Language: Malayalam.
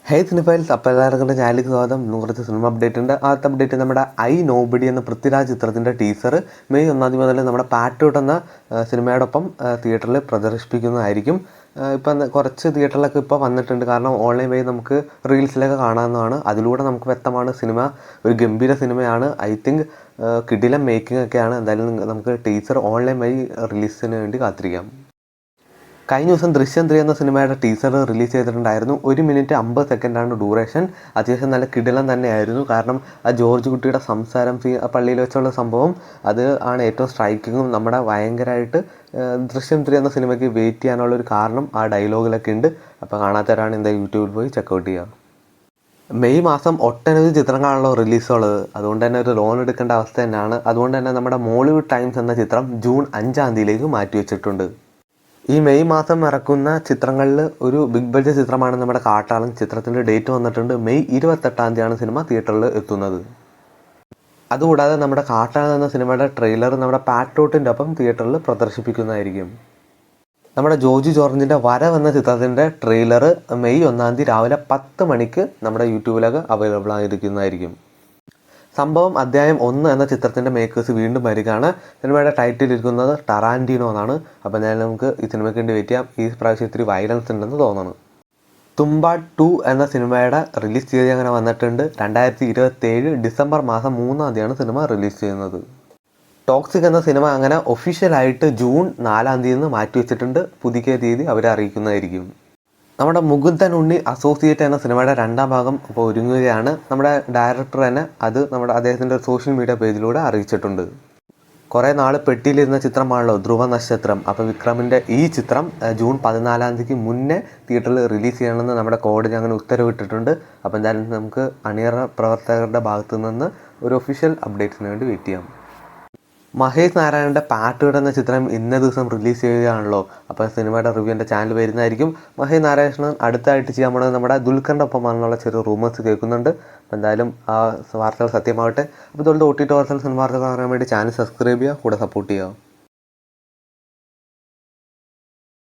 ഹേ സിനിഫൈൽസ്, അപ്പോൾ എല്ലാവർക്കും ചാനലിലേക്ക് സ്വാഗതം. കുറച്ച് സിനിമ അപ്ഡേറ്റ് ഉണ്ട്. ആദ്യത്തെ അപ്ഡേറ്റ് നമ്മുടെ ഐ നോബഡി എന്ന പൃഥ്വിരാജ് ചിത്രത്തിൻ്റെ ടീസർ മെയ് 1 മുതൽ നമ്മുടെ പാട്രിയോട്ട് എന്ന സിനിമയോടൊപ്പം തിയേറ്ററിൽ പ്രദർശിപ്പിക്കുന്നതായിരിക്കും. ഇപ്പം കുറച്ച് തിയേറ്ററിലൊക്കെ ഇപ്പോൾ വന്നിട്ടുണ്ട്, കാരണം ഓൺലൈൻ വഴി നമുക്ക് റീൽസിലൊക്കെ കാണാവുന്നതാണ്. അതിലൂടെ നമുക്ക് വ്യക്തമാണ് സിനിമ ഒരു ഗംഭീര സിനിമയാണ്. ഐ തിങ്ക് കിടിലം മേക്കിംഗ് ഒക്കെയാണ്. എന്തായാലും നമുക്ക് ടീസർ ഓൺലൈൻ വഴി റിലീസിന് വേണ്ടി കാത്തിരിക്കാം. കഴിഞ്ഞ ദിവസം ദൃശ്യം 3 എന്ന സിനിമയുടെ ടീസർ റിലീസ് ചെയ്തിട്ടുണ്ടായിരുന്നു. 1 മിനിറ്റ് 50 സെക്കൻഡാണ് ഡ്യൂറേഷൻ. അത്യാവശ്യം നല്ല കിടിലം തന്നെയായിരുന്നു. കാരണം ആ ജോർജ് കുട്ടിയുടെ സംസാരം, പള്ളിയിൽ വെച്ചുള്ള സംഭവം, അത് ആണ് ഏറ്റവും സ്ട്രൈക്കിങ്ങും. നമ്മുടെ ഭയങ്കരമായിട്ട് ദൃശ്യം 3 എന്ന സിനിമയ്ക്ക് വെയിറ്റ് ചെയ്യാനുള്ളൊരു കാരണം ആ ഡയലോഗിലൊക്കെ ഉണ്ട്. അപ്പോൾ കാണാത്തവരാണ് എന്താ യൂട്യൂബിൽ പോയി ചെക്കൗട്ട് ചെയ്യുക. മെയ് മാസം ഒട്ടനവധി ചിത്രങ്ങളാണല്ലോ റിലീസുള്ളത്. അതുകൊണ്ട് തന്നെ ഒരു ലോൺ എടുക്കേണ്ട അവസ്ഥ തന്നെയാണ്. അതുകൊണ്ട് തന്നെ നമ്മുടെ മോളിവുഡ് ടൈംസ് എന്ന ചിത്രം ജൂൺ 5 മാറ്റി വെച്ചിട്ടുണ്ട്. ഈ മെയ് മാസം ഇറക്കുന്ന ചിത്രങ്ങളിൽ ഒരു ബിഗ് ബഡ്ജറ്റ് ചിത്രമാണ് നമ്മുടെ കാട്ടാളൻ. ചിത്രത്തിൻ്റെ ഡേറ്റ് വന്നിട്ടുണ്ട്. മെയ് 28 സിനിമ തിയേറ്ററിൽ എത്തുന്നത്. അതുകൂടാതെ നമ്മുടെ കാട്ടാളൻ എന്ന സിനിമയുടെ ട്രെയിലർ നമ്മുടെ പാട്രിയോട്ടിൻ്റെ ഒപ്പം തിയേറ്ററിൽ പ്രദർശിപ്പിക്കുന്നതായിരിക്കും. നമ്മുടെ ജോജി ജോർജിൻ്റെ വരവ് എന്ന ചിത്രത്തിൻ്റെ ട്രെയിലർ മെയ് 1 രാവിലെ 10 മണിക്ക് നമ്മുടെ യൂട്യൂബിലൊക്കെ അവൈലബിൾ ആയിരിക്കുന്നതായിരിക്കും. സംഭവം അധ്യായം 1 എന്ന ചിത്രത്തിൻ്റെ മേക്കേഴ്സ് വീണ്ടും വരികയാണ്. സിനിമയുടെ ടൈറ്റിൽ ഇരിക്കുന്നത് ടറാൻറ്റീനോ എന്നാണ്. അപ്പോൾ ഞാൻ നമുക്ക് ഈ സിനിമയ്ക്ക് വേണ്ടി വെയിറ്റ് ചെയ്യാം. ഈ പ്രാവശ്യം ഇത്തിരി വയലൻസ് ഉണ്ടെന്ന് തോന്നുന്നു. തുമ്പ 2 എന്ന സിനിമയുടെ റിലീസ് തീയതി അങ്ങനെ വന്നിട്ടുണ്ട്. 2027 ഡിസംബർ മാസം 3 സിനിമ റിലീസ് ചെയ്യുന്നത്. ടോക്സിക് എന്ന സിനിമ അങ്ങനെ ഒഫീഷ്യലായിട്ട് ജൂൺ 4 മാറ്റി വെച്ചിട്ടുണ്ട്. പുതിയ തീയതി അവരെ അറിയിക്കുന്നതായിരിക്കും. നമ്മുടെ മുകുന്ദൻ ഉണ്ണി അസോസിയേറ്റ് എന്ന സിനിമയുടെ 2ാം ഭാഗം ഇപ്പോൾ ഒരുങ്ങുകയാണ്. നമ്മുടെ ഡയറക്ടർ തന്നെ അത് അദ്ദേഹത്തിൻ്റെ സോഷ്യൽ മീഡിയ പേജിലൂടെ അറിയിച്ചിട്ടുണ്ട്. കുറേ നാൾ പെട്ടിയിലിരുന്ന ചിത്രമാണല്ലോ ധ്രുവ നക്ഷത്രം. അപ്പോൾ വിക്രമിൻ്റെ ഈ ചിത്രം ജൂൺ 14 മുന്നേ തിയേറ്ററിൽ റിലീസ് ചെയ്യണമെന്ന് നമ്മുടെ കോടതി അങ്ങനെ ഉത്തരവിട്ടിട്ടുണ്ട്. അപ്പോൾ എന്തായാലും നമുക്ക് അണിയറ പ്രവർത്തകരുടെ ഭാഗത്തു നിന്ന് ഒരു ഒഫീഷ്യൽ അപ്ഡേറ്റ്സിന് വേണ്ടി വെയിറ്റ് ചെയ്യാം. മഹേഷ് നാരായണൻ്റെ പാട്രിയോട്ട് എന്ന ചിത്രം ഇന്ന ദിവസം റിലീസ് ചെയ്യുകയാണല്ലോ. അപ്പോൾ സിനിമയുടെ റിവ്യൂ എൻ്റെ ചാനൽ വരുന്നതായിരിക്കും. മഹേഷ് നാരായണൻ അടുത്തായിട്ട് ചെയ്യാൻ പോകുന്നത് നമ്മുടെ ദുൽഖറിൻ്റെ ഒപ്പമാണെന്നുള്ള ചെറിയ റൂമേഴ്സ് കേൾക്കുന്നുണ്ട്. അപ്പോൾ എന്തായാലും ആ വാർത്തകൾ സത്യമാവട്ടെ. അപ്പോൾ ഇതുകൊണ്ട് OTT വാർത്തകൾ സിനിമ വാർത്തകൾ കാണാൻ വേണ്ടി ചാനൽ സബ്സ്ക്രൈബ് ചെയ്യുക, കൂടെ സപ്പോർട്ട് ചെയ്യുക.